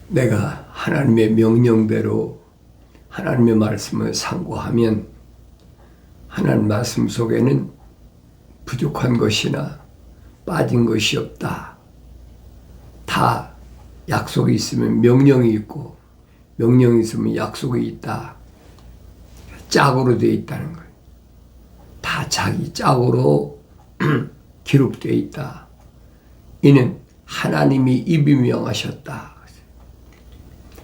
내가 하나님의 명령대로 하나님의 말씀을 상고하면 하나님 말씀 속에는 부족한 것이나 빠진 것이 없다. 다 약속이 있으면 명령이 있고 명령이 있으면 약속이 있다. 짝으로 되어 있다는 거예요. 다 자기 짝으로 기록되어 있다. 이는 하나님이 입이 명하셨다.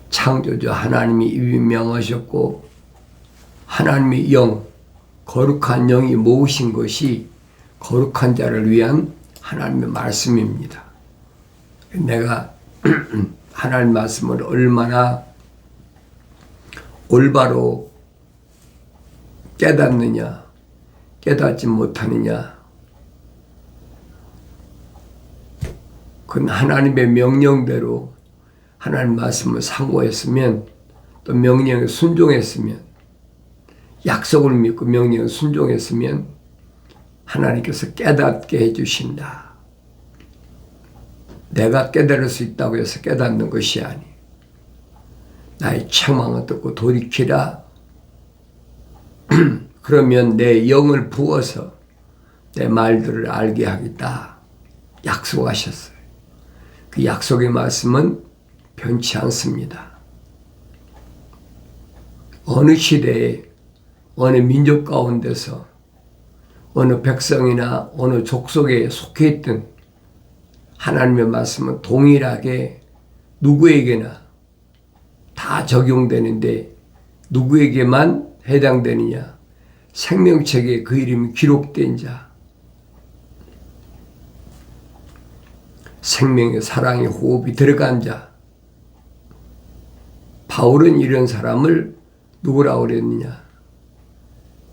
창조주 하나님이 입이 명하셨고 하나님의 영, 거룩한 영이 모으신 것이 거룩한 자를 위한 하나님의 말씀입니다. 내가 하나님 말씀을 얼마나 올바로 깨닫느냐, 깨닫지 못하느냐, 그건 하나님의 명령대로 하나님 말씀을 상고했으면, 또 명령에 순종했으면, 약속을 믿고 명령에 순종했으면 하나님께서 깨닫게 해주신다. 내가 깨달을 수 있다고 해서 깨닫는 것이 아니, 나의 책망을 듣고 돌이키라. 그러면 내 영을 부어서 내 말들을 알게 하겠다. 약속하셨어요. 그 약속의 말씀은 변치 않습니다. 어느 시대에 어느 민족 가운데서 어느 백성이나 어느 족속에 속해 있던 하나님의 말씀은 동일하게 누구에게나 다 적용되는데 누구에게만 해당되느냐? 생명책에 그 이름이 기록된 자, 생명의 사랑의 호흡이 들어간 자. 바울은 이런 사람을 누구라고 그랬느냐?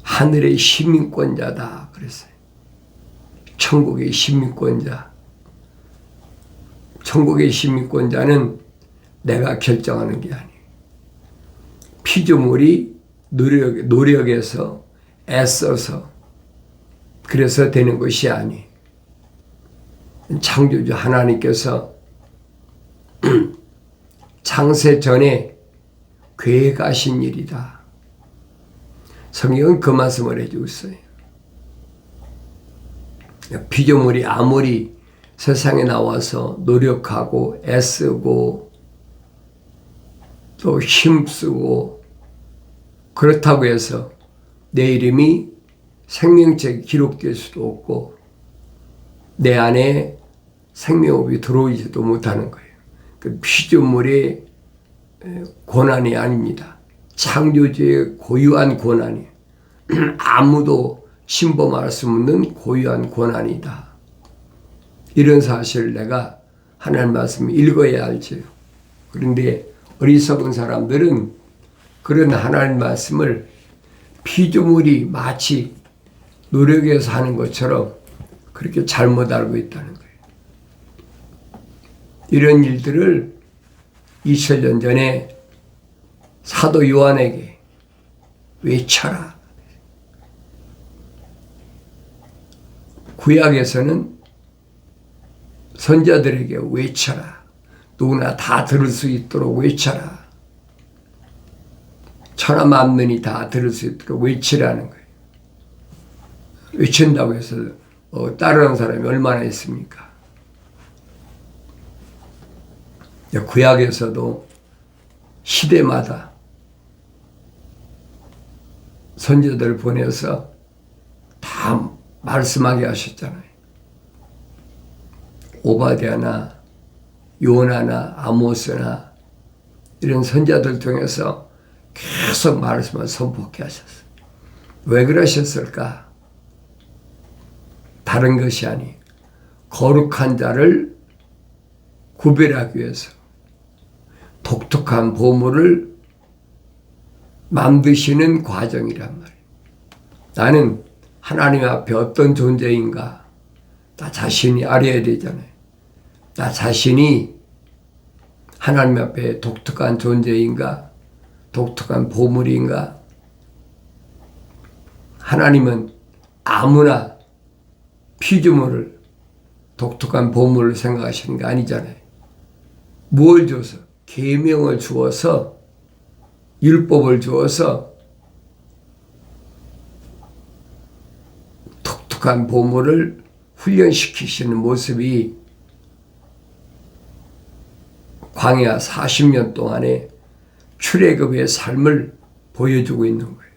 하늘의 시민권자다 그랬어요. 천국의 시민권자. 천국의 시민권자는 내가 결정하는 게 아니에요. 피조물이 노력해서 애써서 그래서 되는 것이 아니에요. 창조주 하나님께서 창세 전에 계획하신 일이다. 성경은 그 말씀을 해주고 있어요. 피조물이 아무리 세상에 나와서 노력하고 애쓰고 또 힘쓰고 그렇다고 해서 내 이름이 생명책에 기록될 수도 없고 내 안에 생명호흡이 들어오지도 못하는 거예요. 그 피조물의 고난이 아닙니다. 창조주의 고유한 고난이에요. 아무도 침범할 수 없는 고유한 고난이다. 이런 사실을 내가 하나님 말씀을 읽어야 알지요. 그런데 어리석은 사람들은 그런 하나님 말씀을 피조물이 마치 노력해서 하는 것처럼 그렇게 잘못 알고 있다는 거예요. 이런 일들을 2000년 전에 사도 요한에게 외쳐라. 구약에서는 선자들에게 외쳐라. 누구나 다 들을 수 있도록 외쳐라. 천하 만민이 다 들을 수 있도록 외치라는 거예요. 외친다고 해서 따르는 사람이 얼마나 있습니까? 구약에서도 시대마다 선지자들을 보내서 다 말씀하게 하셨잖아요. 오바댜나 요나나 아모스나 이런 선지자들 통해서 계속 말씀을 선포하게 하셨어요. 왜 그러셨을까? 다른 것이 아니 거룩한 자를 구별하기 위해서 독특한 보물을 만드시는 과정이란 말이에요. 나는 하나님 앞에 어떤 존재인가 나 자신이 알아야 되잖아요. 나 자신이 하나님 앞에 독특한 존재인가 독특한 보물인가. 하나님은 아무나 피조물을 독특한 보물을 생각하시는 게 아니잖아요. 뭘 줘서? 계명을 주어서 율법을 주어서 독특한 보물을 훈련시키시는 모습이 광야 40년 동안의 출애굽의 삶을 보여주고 있는 거예요.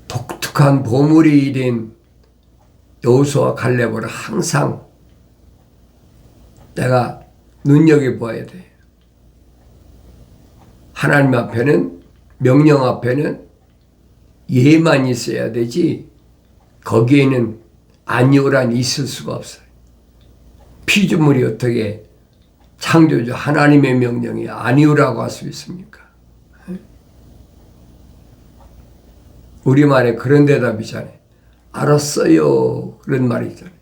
독특한 보물이 된 여호수아와 갈렙을 항상 내가 눈여겨봐야 돼. 하나님 앞에는, 명령 앞에는 예만 있어야 되지 거기에는 아니오란 있을 수가 없어요. 피조물이 어떻게 창조주 하나님의 명령이 아니오라고 할 수 있습니까? 우리말에 그런 대답이잖아요. 알았어요. 그런 말이 있잖아요.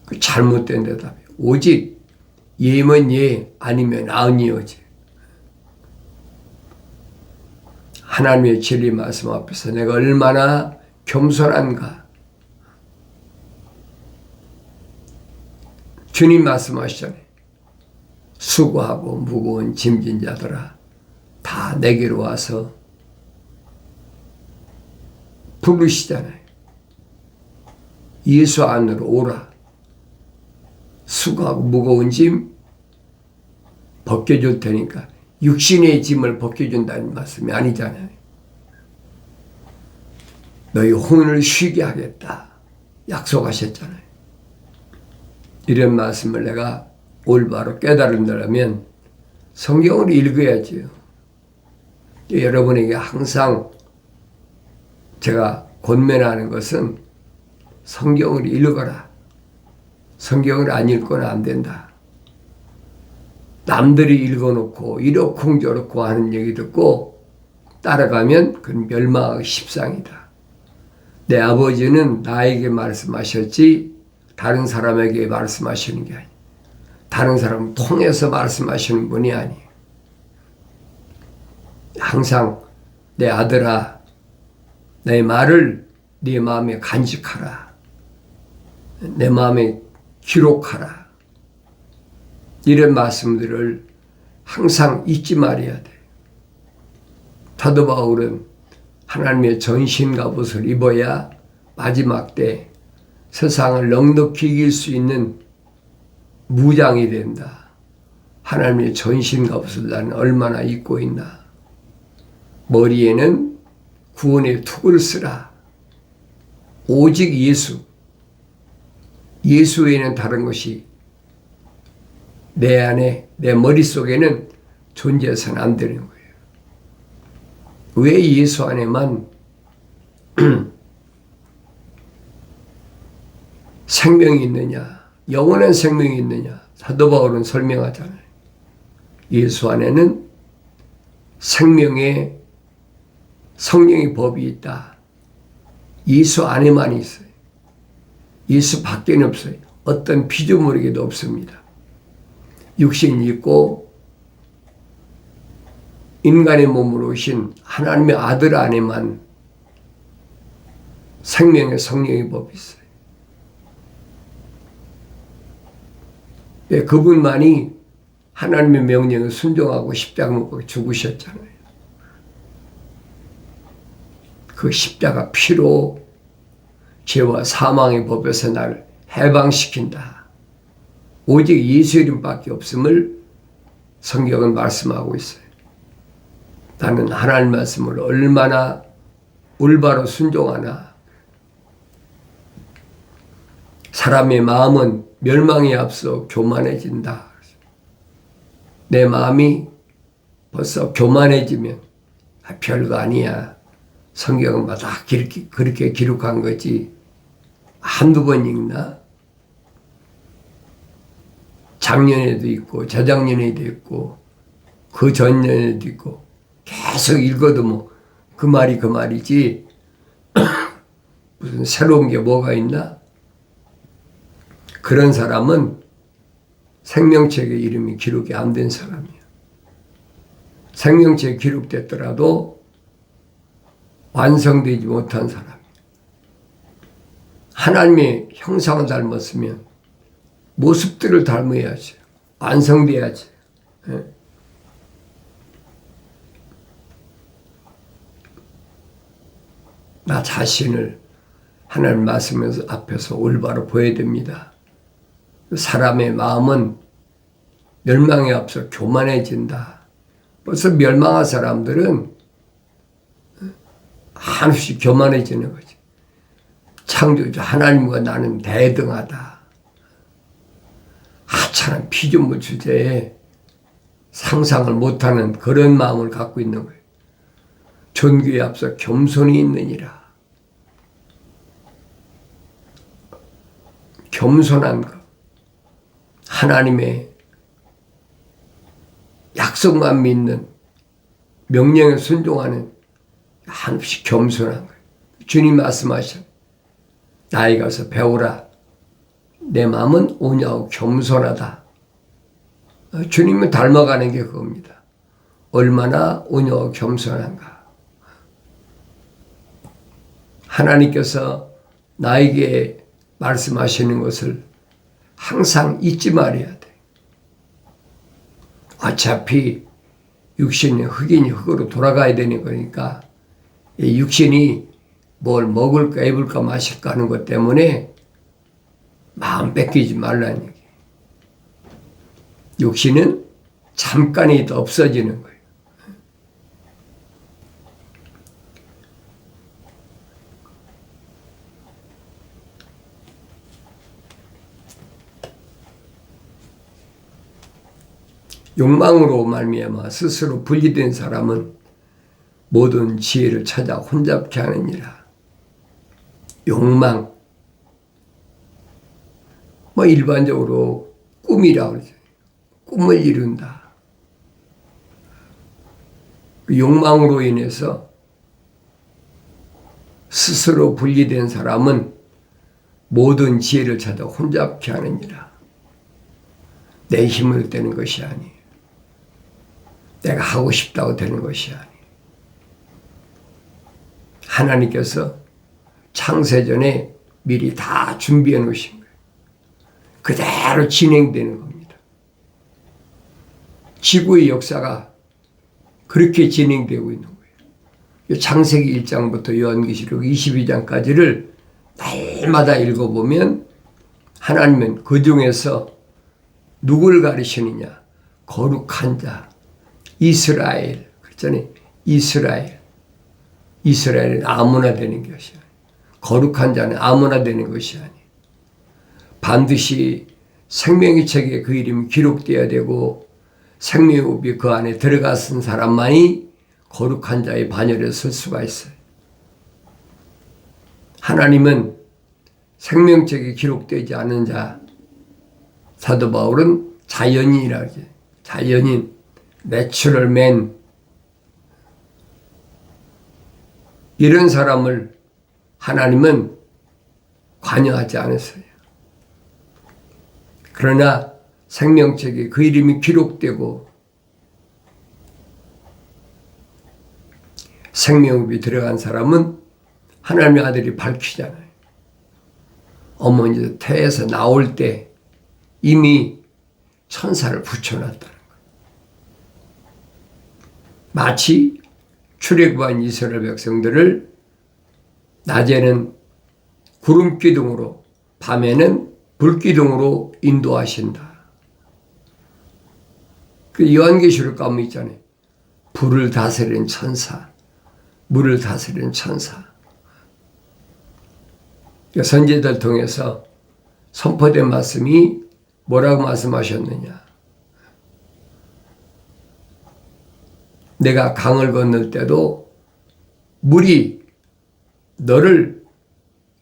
그 잘못된 대답이에요. 오직 예면 예, 아니면 아니오지. 하나님의 진리 말씀 앞에서 내가 얼마나 겸손한가. 주님 말씀하시잖아요. 수고하고 무거운 짐진 자들아 다 내게로 와서 부르시잖아요. 예수 안으로 오라. 수고하고 무거운 짐 벗겨줄 테니까 육신의 짐을 벗겨준다는 말씀이 아니잖아요. 너희 혼을 쉬게 하겠다 약속하셨잖아요. 이런 말씀을 내가 올바로 깨달은다면 성경을 읽어야지요. 여러분에게 항상 제가 권면하는 것은 성경을 읽어라. 성경을 안 읽고는 안 된다. 남들이 읽어놓고 이렇고 저렇고 하는 얘기 듣고 따라가면 그건 멸망의 십상이다. 내 아버지는 나에게 말씀하셨지 다른 사람에게 말씀하시는 게 아니에요. 다른 사람을 통해서 말씀하시는 분이 아니에요. 항상 내 아들아 내 말을 네 마음에 간직하라. 내 마음에 기록하라. 이런 말씀들을 항상 잊지 말아야 돼. 사도 바울은 하나님의 전신 갑옷을 입어야 마지막 때 세상을 넉넉히 이길 수 있는 무장이 된다. 하나님의 전신 갑옷을 나는 얼마나 입고 있나. 머리에는 구원의 툭을 쓰라. 오직 예수. 예수 외에는 다른 것이 내 안에, 내 머릿속에는 존재해서는 안 되는 거예요. 왜 예수 안에만 생명이 있느냐, 영원한 생명이 있느냐, 사도 바울은 설명하잖아요. 예수 안에는 생명의 성령의 법이 있다. 예수 안에만 있어요. 예수 밖에는 없어요. 어떤 피조물에게도 없습니다. 육신이 있고 인간의 몸으로 오신 하나님의 아들 안에만 생명의 성령의 법이 있어요. 예, 그분만이 하나님의 명령을 순종하고 십자가 못 죽으셨잖아요. 그 십자가 피로 죄와 사망의 법에서 나를 해방시킨다. 오직 예수 이름밖에 없음을 성경은 말씀하고 있어요. 나는 하나님 말씀을 얼마나 올바로 순종하나. 사람의 마음은 멸망에 앞서 교만해진다. 내 마음이 벌써 교만해지면 별거 아니야. 성경은 다 그렇게 기록한 거지. 한두 번 읽나? 작년에도 있고 저작년에도 있고 그 전년에도 있고 계속 읽어도 뭐 그 말이 그 말이지 무슨 새로운 게 뭐가 있나? 그런 사람은 생명책의 이름이 기록이 안 된 사람이야. 생명책에 기록됐더라도 완성되지 못한 사람이야. 하나님의 형상을 닮았으면 모습들을 닮아야지. 완성돼야지. 예? 나 자신을 하나님 말씀 앞에서 올바로 보여야 됩니다. 사람의 마음은 멸망에 앞서 교만해진다. 벌써 멸망한 사람들은 한없이 교만해지는 거지. 창조주 하나님과 나는 대등하다. 하찮은 피조물 주제에 상상을 못하는 그런 마음을 갖고 있는 거예요. 존귀에 앞서 겸손이 있느니라. 겸손한 것. 하나님의 약속만 믿는, 명령에 순종하는 한없이 겸손한 거예요. 주님 말씀하셔. 나에 가서 배우라. 내 마음은 온유하고 겸손하다. 주님을 닮아가는 게 그겁니다. 얼마나 온유하고 겸손한가. 하나님께서 나에게 말씀하시는 것을 항상 잊지 말아야 돼. 어차피 육신이 흙이니 흙으로 돌아가야 되는 거니까 이 육신이 뭘 먹을까 입을까 마실까 하는 것 때문에 마음 뺏기지 말라는 얘기. 육신은 잠깐이도 없어지는 거예요. 욕망으로 말미암아 스스로 분리된 사람은 모든 지혜를 찾아 혼잡케 하느니라. 욕망, 일반적으로 꿈이라고 그러죠. 꿈을 이룬다. 그 욕망으로 인해서 스스로 분리된 사람은 모든 지혜를 찾아 혼잡케 하느니라. 내 힘을 되는 것이 아니에요. 내가 하고 싶다고 되는 것이 아니에요. 하나님께서 창세전에 미리 다 준비해 놓으신 거예요. 그대로 진행되는 겁니다. 지구의 역사가 그렇게 진행되고 있는 거예요. 창세기 1장부터 요한계시록 22장까지를 날마다 읽어보면 하나님은 그 중에서 누구를 가르치느냐? 거룩한 자, 이스라엘. 그랬잖아요. 이스라엘은 아무나 되는 것이 아니에요. 거룩한 자는 아무나 되는 것이 아니에요. 반드시 생명의 책에 그 이름이 기록되어야 되고 생명의 그 안에 들어갔은 사람만이 거룩한 자의 반열에 설 수가 있어요. 하나님은 생명책에 기록되지 않은 자, 사도 바울은 자연인이라고 하죠. 자연인, 내추럴맨. 이런 사람을 하나님은 관여하지 않았어요. 그러나 생명책에 그 이름이 기록되고 생명이 들어간 사람은 하나님의 아들이 밝히잖아요. 어머니 태에서 나올 때 이미 천사를 붙여놨다는 거예요. 마치 출애굽한 이스라엘 백성들을 낮에는 구름 기둥으로 밤에는 불 기둥으로 인도하신다. 그 요한계시록 가면 있잖아요. 불을 다스리는 천사, 물을 다스리는 천사. 선지자들 통해서 선포된 말씀이 뭐라고 말씀하셨느냐? 내가 강을 건널 때도 물이 너를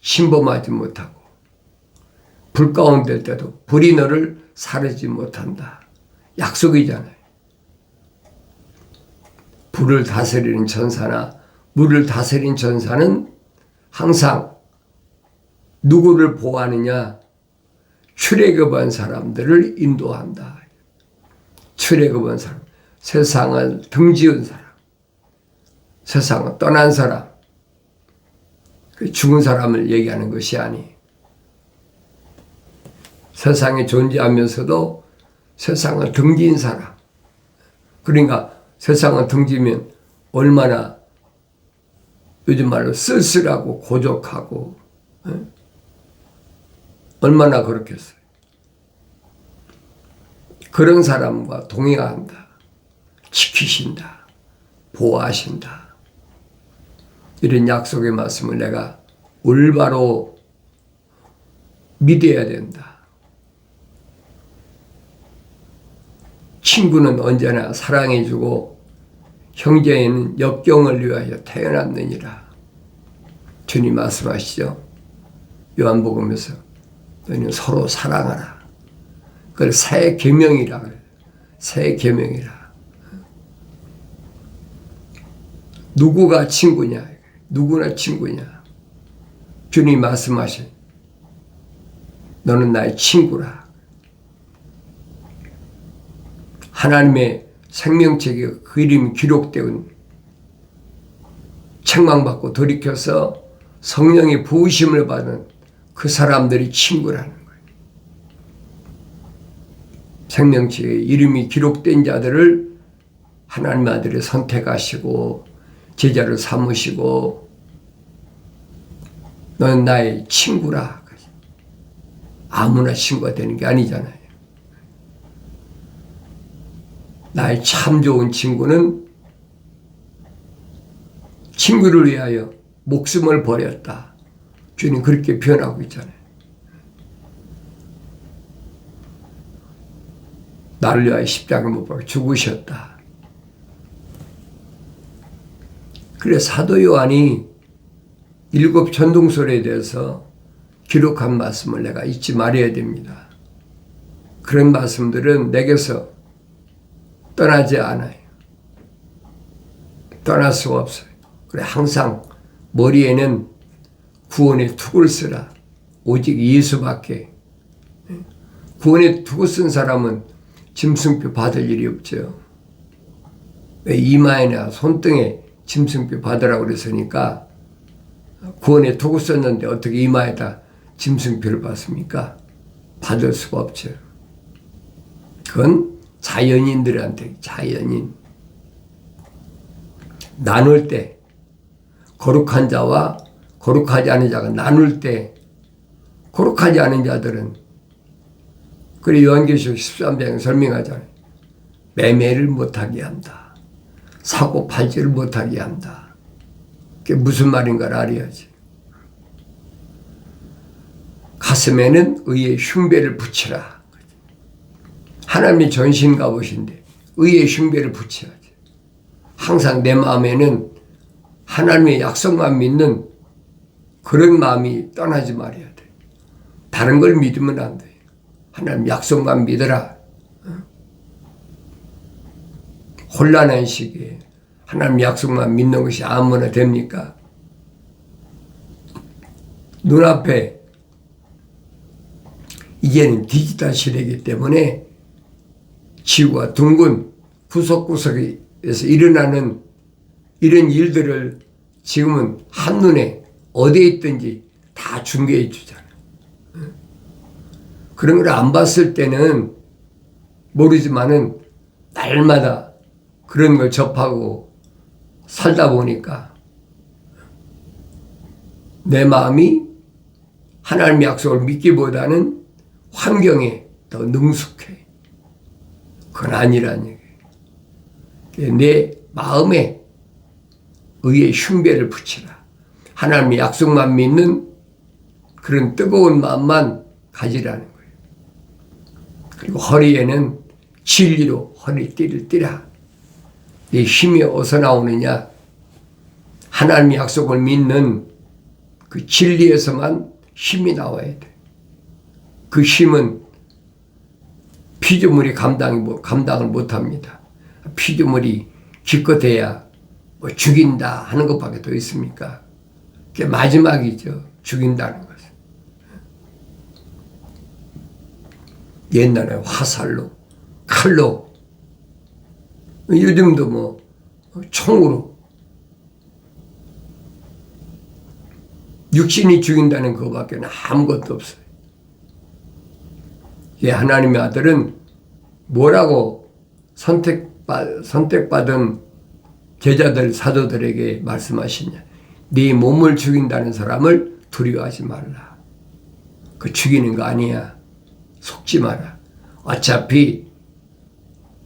침범하지 못하고 불 가운데 될 때도 불이 너를 사르지 못한다. 약속이잖아요. 불을 다스리는 천사나 물을 다스리는 천사는 항상 누구를 보호하느냐? 출애굽한 사람들을 인도한다. 출애굽한 사람, 세상을 등지은 사람, 세상을 떠난 사람, 죽은 사람을 얘기하는 것이 아니. 세상에 존재하면서도 세상을 등진 사람. 그러니까 세상을 등지면 얼마나 요즘 말로 쓸쓸하고 고족하고 얼마나 그렇겠어요. 그런 사람과 동행한다. 지키신다. 보호하신다. 이런 약속의 말씀을 내가 올바로 믿어야 된다. 친구는 언제나 사랑해주고 형제는 역경을 위하여 태어났느니라. 주님 말씀하시죠. 요한복음에서 너희는 서로 사랑하라. 그걸 새 계명이라 그래요. 새 계명이라. 누구가 친구냐? 누구나 친구냐? 주님 말씀하신 너는 나의 친구라. 하나님의 생명책에 그 이름이 기록되은 책망받고 돌이켜서 성령의 부으심을 받은 그 사람들이 친구라는 거예요. 생명책에 이름이 기록된 자들을 하나님 아들이 선택하시고 제자를 삼으시고 너는 나의 친구라. 아무나 친구가 되는 게 아니잖아요. 나의 참 좋은 친구는 친구를 위하여 목숨을 버렸다. 주님 그렇게 표현하고 있잖아요. 나를 위하여 십자가를 못 박아 죽으셨다. 그래 사도 요한이 7 전동설에 대해서 기록한 말씀을 내가 잊지 말아야 됩니다. 그런 말씀들은 내게서 떠나지 않아요. 떠날 수가 없어요. 그래 항상 머리에는 구원의 툭을 쓰라. 오직 예수밖에. 구원의 툭을 쓴 사람은 짐승표 받을 일이 없죠. 왜 이마에나 손등에 짐승표 받으라고 그랬으니까 구원의 툭을 썼는데 어떻게 이마에다 짐승표를 받습니까? 받을 수가 없죠. 그건 자연인들한테 자연인 나눌 때 거룩한 자와 거룩하지 않은 자가 나눌 때 거룩하지 않은 자들은 그래 요한계시록 13장에 설명하잖아요. 매매를 못하게 한다. 사고 팔지를 못하게 한다. 그게 무슨 말인가를 알아야지. 가슴에는 의의 흉배를 붙이라. 하나님의 전신 갑옷인데 의의 흉배를 붙여야지. 항상 내 마음에는 하나님의 약속만 믿는 그런 마음이 떠나지 말아야 돼. 다른 걸 믿으면 안 돼. 하나님 약속만 믿어라. 혼란한 시기에 하나님 약속만 믿는 것이 아무나 됩니까? 눈앞에 이제는 디지털 시대이기 때문에 지구가 둥근 구석구석에서 일어나는 이런 일들을 지금은 한눈에 어디에 있든지 다 중계해 주잖아요. 그런 걸 안 봤을 때는 모르지만은 날마다 그런 걸 접하고 살다 보니까 내 마음이 하나님의 약속을 믿기보다는 환경에 더 능숙해. 그건 아니란 얘기예요. 내 마음에 의의 흉배를 붙이라. 하나님의 약속만 믿는 그런 뜨거운 마음만 가지라는 거예요. 그리고 허리에는 진리로 허리띠를 띠라. 내 힘이 어디서 나오느냐? 하나님의 약속을 믿는 그 진리에서만 힘이 나와야 돼. 그 힘은 피조물이 감당을 못합니다. 피조물이 기껏해야 뭐 죽인다 하는 것밖에 더 있습니까? 그게 마지막이죠. 죽인다는 것은. 옛날에 화살로, 칼로, 요즘도 뭐 총으로 육신이 죽인다는 그거밖에 아무것도 없어요. 예, 하나님의 아들은 뭐라고 선택받은 제자들, 사도들에게 말씀하시냐. 네 몸을 죽인다는 사람을 두려워하지 말라. 그 죽이는 거 아니야. 속지 마라. 어차피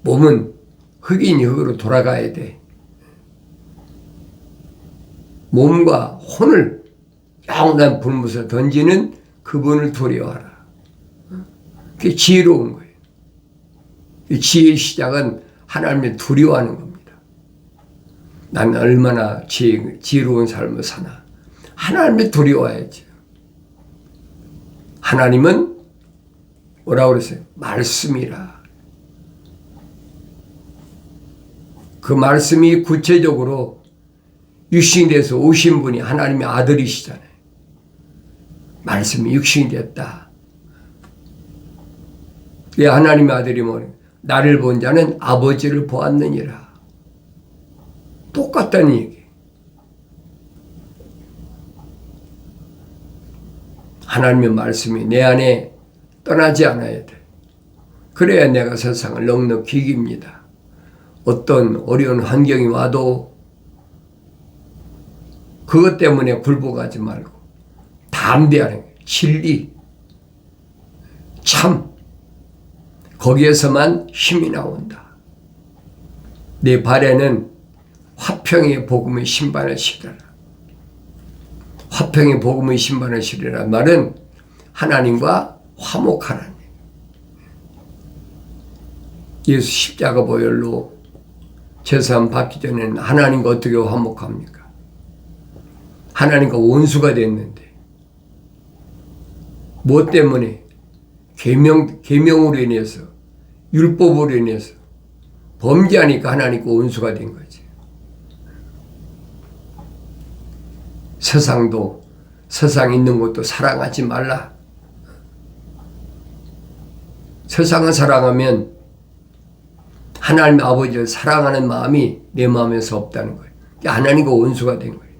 몸은 흙이니 흙으로 돌아가야 돼. 몸과 혼을 영원한 불못에 던지는 그분을 두려워하라. 그게 지혜로운 거예요. 이 지혜의 시작은 하나님을 두려워하는 겁니다. 나는 얼마나 지혜로운 삶을 사나. 하나님을 두려워해야죠. 하나님은 뭐라고 그랬어요? 말씀이라. 그 말씀이 구체적으로 육신이 돼서 오신 분이 하나님의 아들이시잖아요. 말씀이 육신이 됐다. 왜 하나님의 아들이 뭐냐? 나를 본 자는 아버지를 보았느니라. 똑같다는 얘기. 하나님의 말씀이 내 안에 떠나지 않아야 돼. 그래야 내가 세상을 넉넉히 이깁니다. 어떤 어려운 환경이 와도 그것 때문에 굴복하지 말고 담대하는 거예요. 진리, 참, 거기에서만 힘이 나온다. 내 발에는 화평의 복음의 신발을 신으라. 화평의 복음의 신발을 신으라는 말은 하나님과 화목하라는 얘기예요. 예수 십자가 보혈로 제사함 받기 전에는 하나님과 어떻게 화목합니까? 하나님과 원수가 됐는데 무엇 때문에? 계명으로 인해서, 율법으로 인해서 범죄하니까 하나님과 원수가 된 거지. 세상도, 세상 있는 것도 사랑하지 말라. 세상을 사랑하면 하나님 아버지를 사랑하는 마음이 내 마음에서 없다는 거예요. 하나님과 원수가 된 거예요.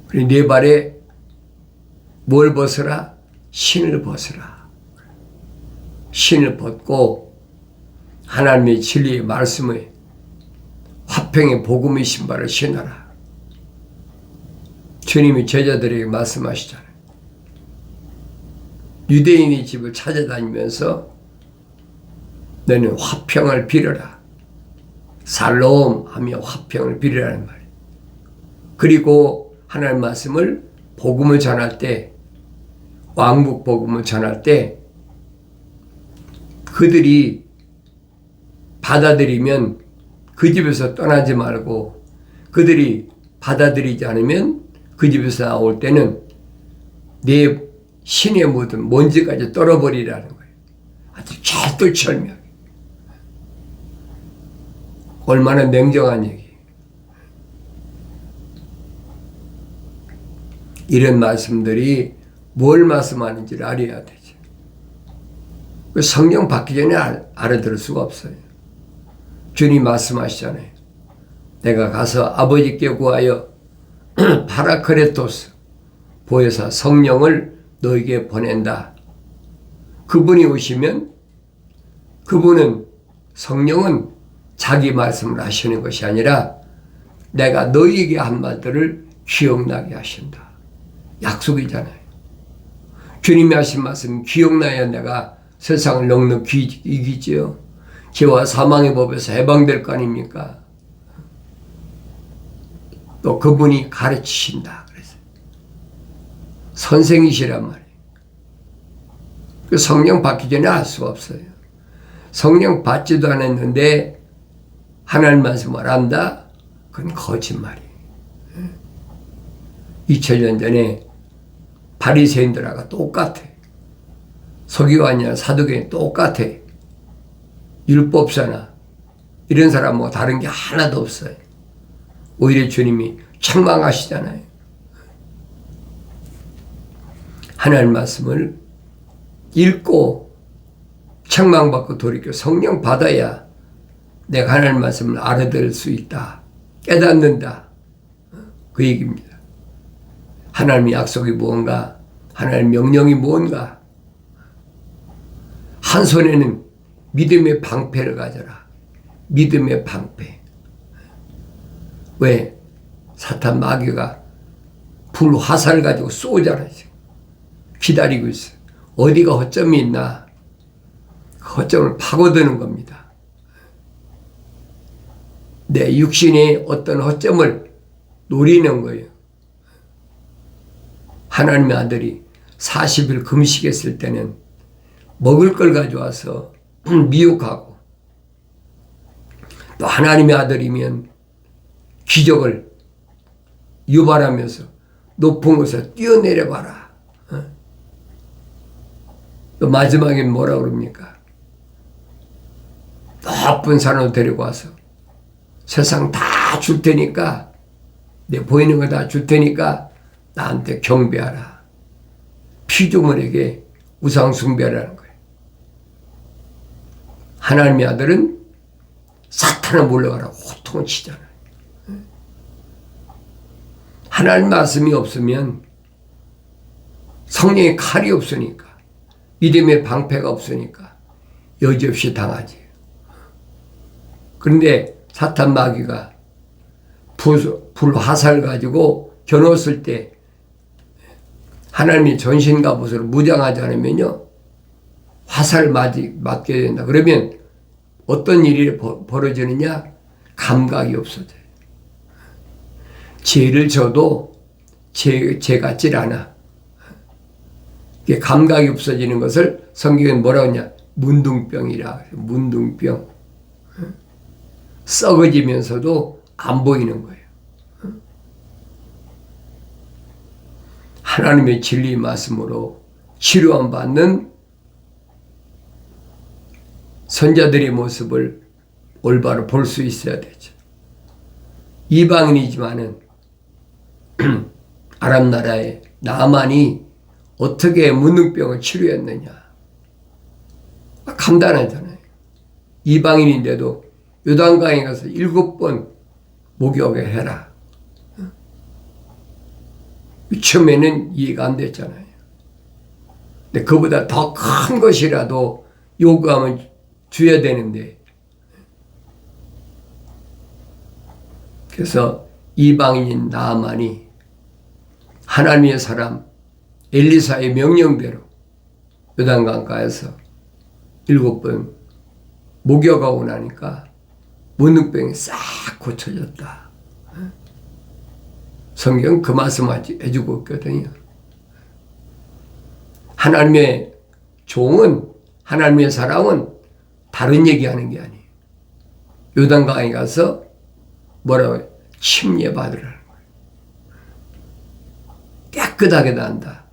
그리고 내 발에 뭘 벗으라? 신을 벗으라. 신을 벗고 하나님의 진리의 말씀의 화평의 복음의 신발을 신어라. 주님이 제자들에게 말씀하시잖아요. 유대인의 집을 찾아다니면서 너는 화평을 빌어라. 살롬 하며 화평을 빌으라는 말이에요. 그리고 하나님 말씀을 복음을 전할 때, 왕국 복음을 전할 때 그들이 받아들이면 그 집에서 떠나지 말고, 그들이 받아들이지 않으면 그 집에서 나올 때는 내 신에 묻은 먼지까지 떨어버리라는 거예요. 아주 철두철미하게. 얼마나 냉정한 얘기예요. 이런 말씀들이 뭘 말씀하는지를 알아야 되죠. 성령 받기 전에 알아들을 수가 없어요. 주님 말씀하시잖아요. 내가 가서 아버지께 구하여 파라크레토스 보혜사 성령을 너에게 보낸다. 그분이 오시면 그분은, 성령은 자기 말씀을 하시는 것이 아니라 내가 너희에게 한 말들을 기억나게 하신다. 약속이잖아요. 주님이 하신 말씀 기억나야 내가 세상을 넉넉히 이기지요. 죄와 사망의 법에서 해방될 거 아닙니까? 또 그분이 가르치신다. 그래서 선생이시란 말이에요. 그 성령 받기 전에 알 수가 없어요. 성령 받지도 않았는데 하나님 말씀을 안다? 그건 거짓말이에요. 2000년 전에 바리새인들하고 똑같아. 서기관이나 사두개인 똑같아. 율법사나 이런 사람하고 다른 게 하나도 없어요. 오히려 주님이 책망하시잖아요. 하나님 말씀을 읽고 책망받고 돌이켜 성령 받아야 내가 하나님 말씀을 알아들을 수 있다. 깨닫는다. 그 얘기입니다. 하나님의 약속이 무언가, 하나님의 명령이 무언가, 한 손에는 믿음의 방패를 가져라. 믿음의 방패. 왜? 사탄 마귀가 불 화살을 가지고 쏘잖아요. 기다리고 있어. 어디가 허점이 있나? 그 허점을 파고드는 겁니다. 내 육신의 어떤 허점을 노리는 거예요. 하나님의 아들이 40일 금식했을 때는 먹을 걸 가져와서 미혹하고, 또 하나님의 아들이면 기적을 유발하면서 높은 곳에 뛰어내려봐라. 또 마지막에 뭐라 그럽니까? 높은 산으로 데리고 와서 세상 다 줄 테니까, 내 보이는 거 다 줄 테니까 나한테 경배하라. 피조물에게 우상 숭배하라는 거예요. 하나님의 아들은 사탄을 물러가라고 호통을 치잖아요. 하나님 말씀이 없으면, 성령의 칼이 없으니까, 믿음의 방패가 없으니까 여지없이 당하지. 그런데 사탄 마귀가 불 화살 가지고 겨누었을 때 하나님의 전신 갑옷으로 무장하지 않으면요, 화살 맞게 된다. 그러면 어떤 일이 벌어지느냐? 감각이 없어져요. 죄를 져도 죄 같질 않아. 감각이 없어지는 것을 성경은 뭐라고 하냐? 문둥병이라. 문둥병. 썩어지면서도 안 보이는 거예요. 하나님의 진리 말씀으로 치료함 받는 선자들의 모습을 올바로 볼 수 있어야 되죠. 이방인이지만은 아람 나라의 나만이 어떻게 문둥병을 치료했느냐? 간단하잖아요. 이방인인데도 요단강에 가서 7번 목욕을 해라. 처음에는 이해가 안 됐잖아요. 근데 그보다 더 큰 것이라도 요구하면 줘야 되는데, 그래서 이방인인 나아만이 하나님의 사람 엘리사의 명령대로 요단강가에서 7번 목욕하고 나니까 문둥병이 싹 고쳐졌다. 성경 그 말씀 해주고 있거든요. 하나님의 종은, 하나님의 사람은 다른 얘기하는 게 아니에요. 요단강에 가서 뭐라고? 침례받으라는 거예요. 깨끗하게 난다.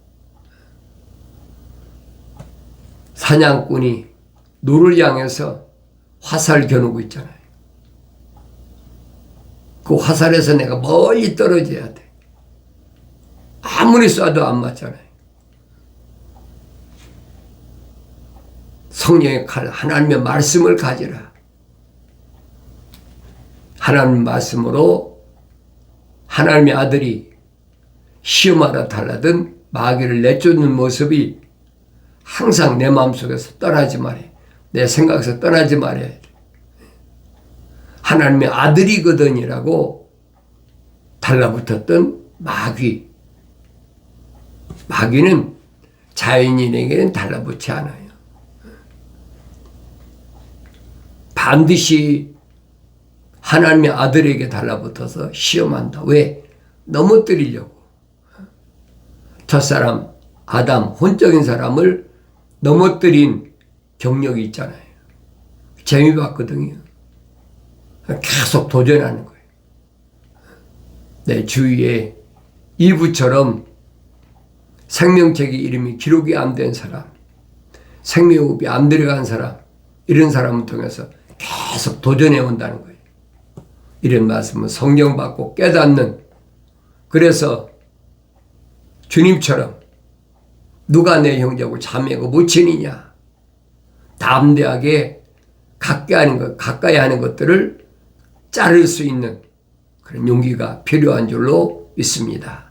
사냥꾼이 노를 향해서 화살 겨누고 있잖아요. 그 화살에서 내가 멀리 떨어져야 돼. 아무리 쏴도 안 맞잖아요. 성령의 칼, 하나님의 말씀을 가지라. 하나님 말씀으로 하나님의 아들이 시험하러 달라든 마귀를 내쫓는 모습이 항상 내 마음속에서 떠나지 말아야 돼. 내 생각에서 떠나지 말아야 돼. 하나님의 아들이거든이라고 달라붙었던 마귀. 마귀는 자연인에게는 달라붙지 않아요. 반드시 하나님의 아들에게 달라붙어서 시험한다. 왜? 넘어뜨리려고. 첫사람 아담, 혼적인 사람을 넘어뜨린 경력이 있잖아요. 재미봤거든요. 계속 도전하는 거예요. 내 주위에 이브처럼 생명책의 이름이 기록이 안 된 사람, 생명호흡이 안 들어간 사람, 이런 사람을 통해서 계속 도전해 온다는 거예요. 이런 말씀은 성령 받고 깨닫는, 그래서 주님처럼 누가 내 형제고 자매고 모친이냐, 담대하게 가까이 하는 것들을 자를 수 있는 그런 용기가 필요한 줄로 믿습니다.